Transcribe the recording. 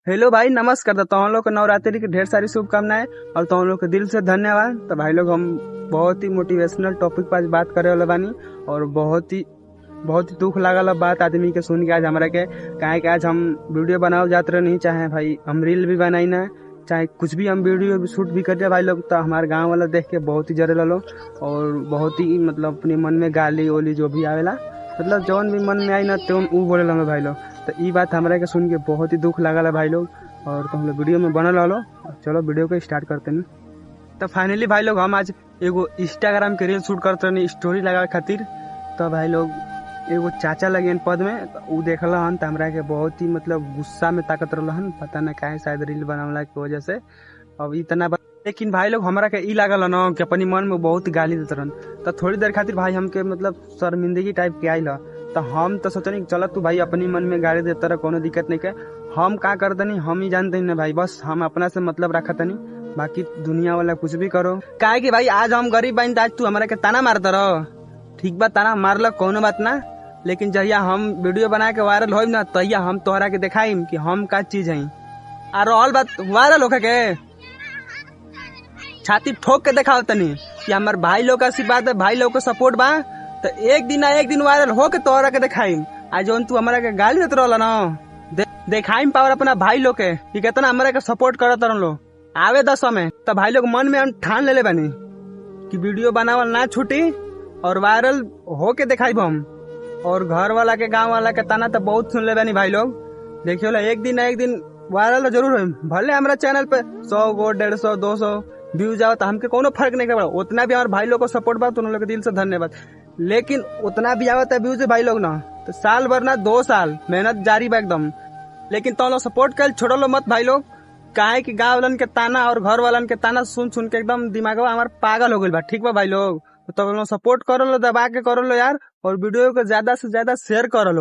Hello भाई, नमस्कार। तो तुम लोग को नवरात्रि की ढेर सारी शुभकामनाएं और तुम लोग को दिल से धन्यवाद। तो भाई लोग, हम बहुत ही मोटिवेशनल टॉपिक पर आज बात करे वाला बानी और बहुत ही दुख लागल बात आदमी के सुन के आज हमरा के। काहे कि आज हम वीडियो बनाओ जात रहे नहीं, चाहे भाई हम रील भी बनाई ना, चाहे कुछ भी हम वीडियो भी शूट भी कर रहे भाई लोग, तो हमारे गांव वाला देख के बहुत ही जरे लो और बहुत ही मतलब अपने मन में गाली ओली जो भी आवेला, मतलब जौन भी मन में आई ना त्यों ऊ बोले लगे भाई लोग। तो ई बात हमरा के सुन के बहुत ही दुख लागल भाई लोग। और तो हम लोग वीडियो में बनल रहो, चलो वीडियो को स्टार्ट करते हैं। तो फाइनली भाई लोग, हम आज एगो इंस्टाग्राम के रील शूट करते रहे स्टोरी लगावे खातिर। तो भाई लोग, एगो चाचा लगे पद में, तो ऊ देखल हन, तो हमरा के बहुत ही मतलब गुस्सा में ताकत रहन, पता ना काहे, शायद रील बनावला की वजह से। अब इतना लेकिन भाई लोग हमरा के ई लागल न कि अपनी मन में बहुत गाली देते रहन। तो थोड़ी देर खातिर भाई हमके मतलब शर्मिंदगी टाइप के आइल। तो हम तो सोचनी चल तू भाई अपनी मन में गाली देता रह, कोनो दिक्कत नहीं के। हम का करतनी हम ही जानते ना भाई, बस हम अपना से मतलब रखतनी, बाकी दुनिया वाला कुछ भी करो। काहे कि भाई आज हम गरीब बानी, आज तू हमरा के ताना मारता रह, ठीक बा, ताना मारल कोनो बात ना। लेकिन जहिया हम वीडियो बना के वायरल होइम ना, तहिया हम तोहरा के दिखाइम कि हम का चीज हई। और ऑल बात वायरल होके के छाती ठोक के दिखाओ तनी कि हमार भाई लोग का आशीर्वाद है, भाई लोग का सपोर्ट बा। तो एक दिन वायरल हो के तोहरा के दिखाइम। आज जौन तू हमारा के गाली देत रहल ना, दिखाइम पावर अपना भाई लोग के कि कितना हमारा के सपोर्ट करत रहन लो। आवे 10 समय तो भाई लोग मन में हम ठान ले बानी कि वीडियो बनावल ना छूटी और वायरल हो के दिखाइब हम। और घर वाला के गांव वाला के ताना तो बहुत सुन ले बानी भाई लोग। देखियो ला, एक दिन वायरल तो जरूर होई। भले हमारा चैनल पे 100 गो 150 200 व्यूज आओ तो हमके कोनो फर्क नहीं पड़ा। उतना भी हमारे भाई लोग को सपोर्ट बा तो उन लोग के दिल से धन्यवाद। लेकिन उतना भी आवत है व्यूज भाई लोग ना, तो साल भर ना 2 साल मेहनत जारी बा एकदम। लेकिन तुम लोग सपोर्ट कर छोड़ो मत भाई लोग। काहे कि गाँव वालन के ताना और घर वालन के ताना सुन सुन के एकदम दिमागवा हमार पागल हो गइल बा, ठीक बा भाई लोग। तो तुम लोग सपोर्ट करो लो, दबा के करो लो यार, और वीडियो को ज्यादा से ज्यादा शेयर करो लो।